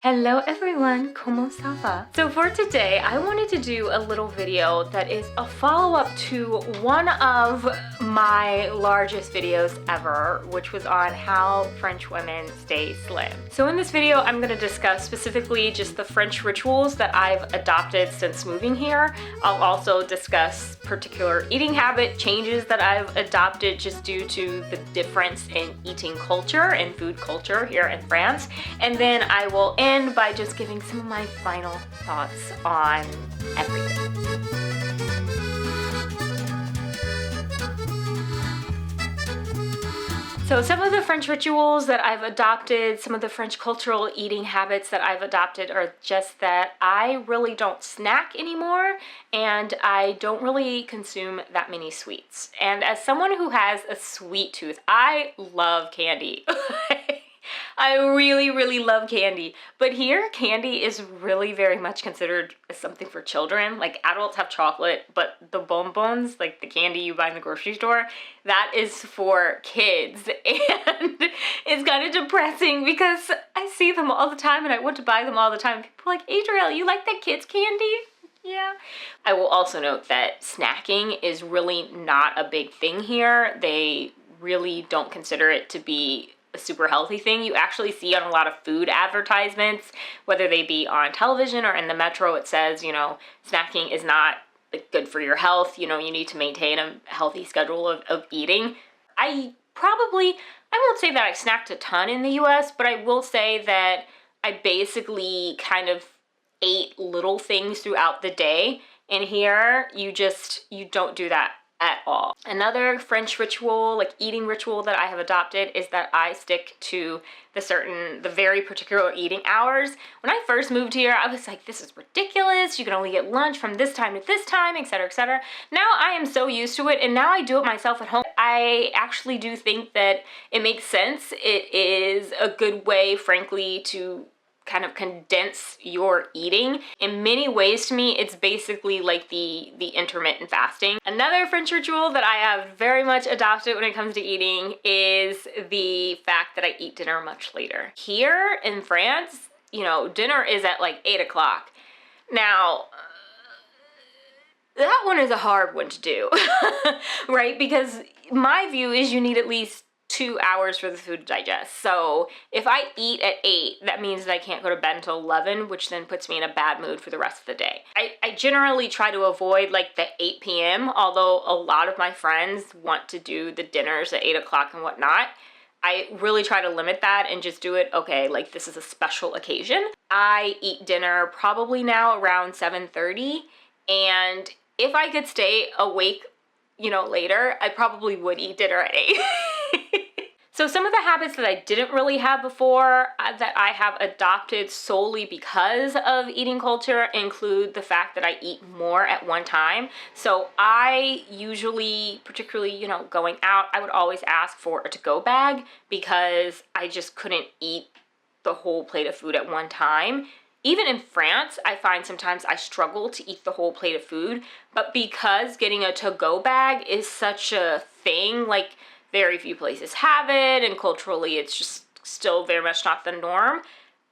Hello everyone, ¿cómo ça va? So for today, I wanted to do a little video that is a follow-up to one of my largest videos ever, which was on how French women stay slim. So in this video, I'm gonna discuss specifically just the French rituals that I've adopted since moving here. I'll also discuss particular eating habit changes that I've adopted just due to the difference in eating culture and food culture here in France. And then I will end by just giving some of my final thoughts on everything. So some of the French rituals that I've adopted, some of the French cultural eating habits that I've adopted are just that I really don't snack anymore and I don't really consume that many sweets. And as someone who has a sweet tooth, I love candy. I really love candy. But here, candy is really very much considered as something for children. Like, adults have chocolate, but the bonbons, like the candy you buy in the grocery store, that is for kids. And it's kind of depressing because I see them all the time and I want to buy them all the time. People are like, Adriel, you like that kids' candy? Yeah. I will also note that snacking is really not a big thing here. They really don't consider it to be a super healthy thing. You actually see on a lot of food advertisements, whether they be on television or in the metro, it says, you know, snacking is not good for your health. You know, you need to maintain a healthy schedule of eating. I won't say that I snacked a ton in the US, but I will say that I basically kind of ate little things throughout the day. And here, you don't do that at all. Another French ritual, like eating ritual that I have adopted is that I stick to the very particular eating hours. When I first moved here, I was like, this is ridiculous. You can only get lunch from this time to this time, etc., etc. Now I am so used to it, and now I do it myself at home. I actually do think that it makes sense. It is a good way, frankly, to kind of condense your eating. In many ways, to me, it's basically like the intermittent fasting. Another French ritual that I have very much adopted when it comes to eating is the fact that I eat dinner much later. Here in France, you know, dinner is at like 8 o'clock. Now, that one is a hard one to do, right? Because my view is you need at least 2 hours for the food to digest. So if I eat at 8, that means that I can't go to bed until 11, which then puts me in a bad mood for the rest of the day. I generally try to avoid like the 8 p.m., although a lot of my friends want to do the dinners at 8 o'clock and whatnot. I really try to limit that and just do it, okay, like this is a special occasion. I eat dinner probably now around 7:30, and if I could stay awake, you know, later, I probably would eat dinner at 8. So some of the habits that I didn't really have before that I have adopted solely because of eating culture include the fact that I eat more at one time. So I usually, particularly, you know, going out, I would always ask for a to-go bag because I just couldn't eat the whole plate of food at one time. Even in France, I find sometimes I struggle to eat the whole plate of food, but because getting a to-go bag is such a thing, like very few places have it, and culturally it's just still very much not the norm,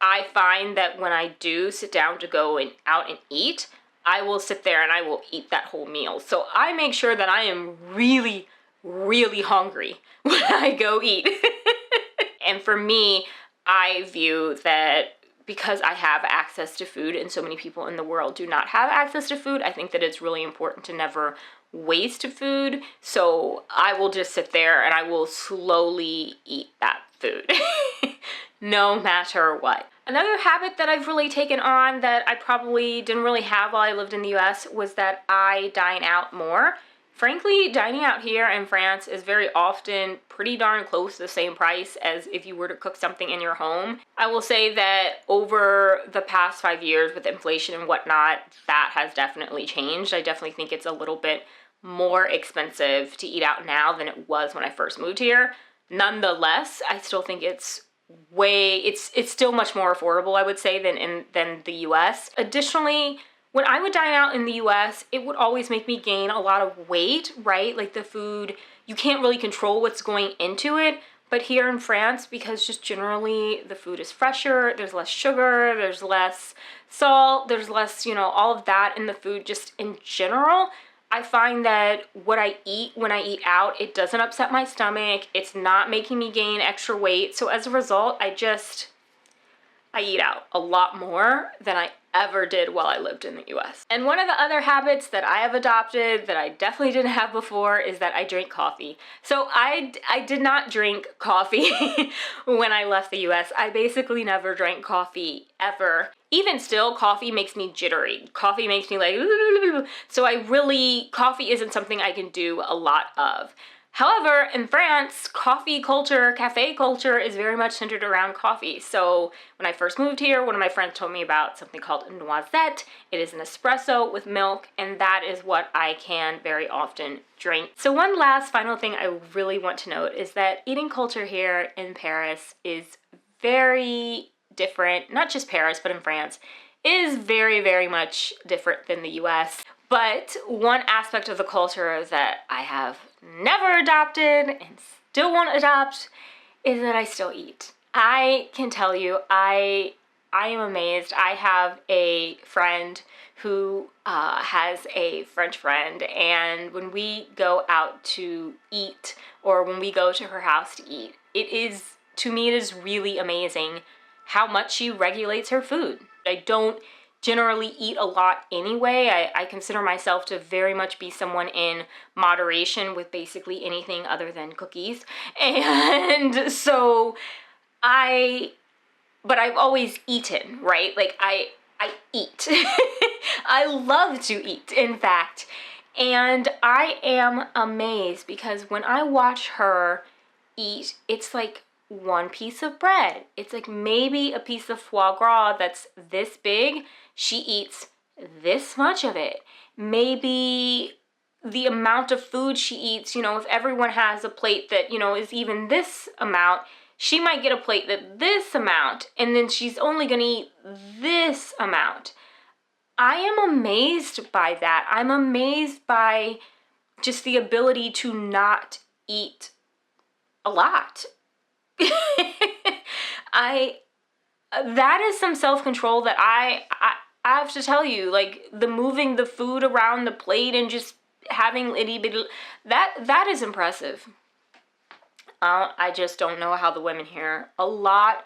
I find that when I do sit down to go out and eat, I will sit there and I will eat that whole meal. So I make sure that I am really hungry when I go eat. And for me, I view that because I have access to food and so many people in the world do not have access to food, I think that it's really important to never waste food. So I will just sit there and I will slowly eat that food, no matter what. Another habit that I've really taken on that I probably didn't really have while I lived in the US was that I dine out more. Frankly, dining out here in France is very often pretty darn close to the same price as if you were to cook something in your home. I will say that over the past 5 years with inflation and whatnot, that has definitely changed. I definitely think it's a little bit more expensive to eat out now than it was when I first moved here. Nonetheless, I still think it's still much more affordable, I would say, than the US. Additionally, when I would dine out in the US, it would always make me gain a lot of weight, right? Like the food, you can't really control what's going into it, But here in France, because just generally the food is fresher, there's less sugar, there's less salt, there's less, all of that in the food just in general, I find that what I eat when I eat out, it doesn't upset my stomach, it's not making me gain extra weight. So as a result, I eat out a lot more than I ever did while I lived in the US. And one of the other habits that I have adopted that I definitely didn't have before is that I drink coffee. So I did not drink coffee when I left the US. I basically never drank coffee ever. Even still, coffee makes me jittery. Coffee makes me like, so coffee isn't something I can do a lot of. However, in France, coffee culture, cafe culture is very much centered around coffee. So when I first moved here, one of my friends told me about something called a noisette. It is an espresso with milk, and that is what I can very often drink. So one last final thing I really want to note is that eating culture here in Paris is very different, not just Paris, but in France, is very, very much different than the US. But one aspect of the culture that I have never adopted and still won't adopt is that I still eat. I can tell you, I am amazed. I have a friend who has a French friend, and when we go out to eat or when we go to her house to eat, to me, it is really amazing how much she regulates her food. I don't generally eat a lot anyway. I consider myself to very much be someone in moderation with basically anything other than cookies. And so but I've always eaten, right? Like I eat. I love to eat, in fact. And I am amazed because when I watch her eat, it's like one piece of bread. It's like maybe a piece of foie gras that's this big. She eats this much of it. Maybe the amount of food she eats, if everyone has a plate that, is even this amount, she might get a plate that this amount, and then she's only going to eat this amount. I am amazed by that. I'm amazed by just the ability to not eat a lot. That is some self-control that I have to tell you, like the moving the food around the plate and just having itty bitty, that is impressive. I just don't know how a lot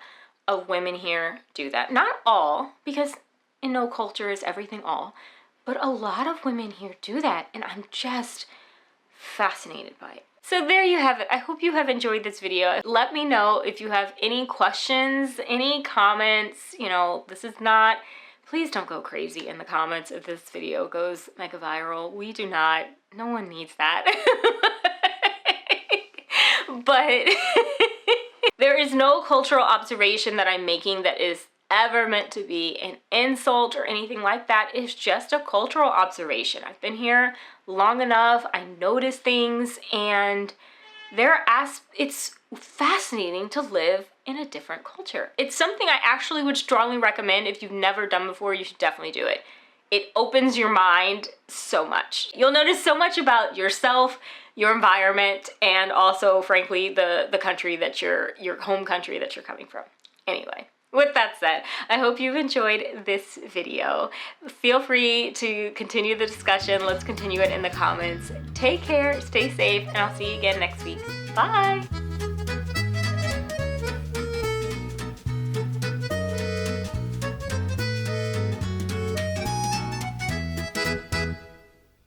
of women here do that. Not all, because in no culture is everything all, but a lot of women here do that, and I'm just fascinated by it. So there you have it. I hope you have enjoyed this video. Let me know if you have any questions, any comments. Please don't go crazy in the comments if this video goes mega viral. No one needs that. But there is no cultural observation that I'm making that is ever meant to be an insult or anything like that. It's just a cultural observation. I've been here long enough. I notice things, and it's fascinating to live in a different culture. It's something I actually would strongly recommend. If you've never done before, you should definitely do it. It opens your mind so much. You'll notice so much about yourself, your environment, and also, frankly, the country your home country that you're coming from. Anyway, with that said, I hope you've enjoyed this video. Feel free to continue the discussion. Let's continue it in the comments. Take care, stay safe, and I'll see you again next week. Bye!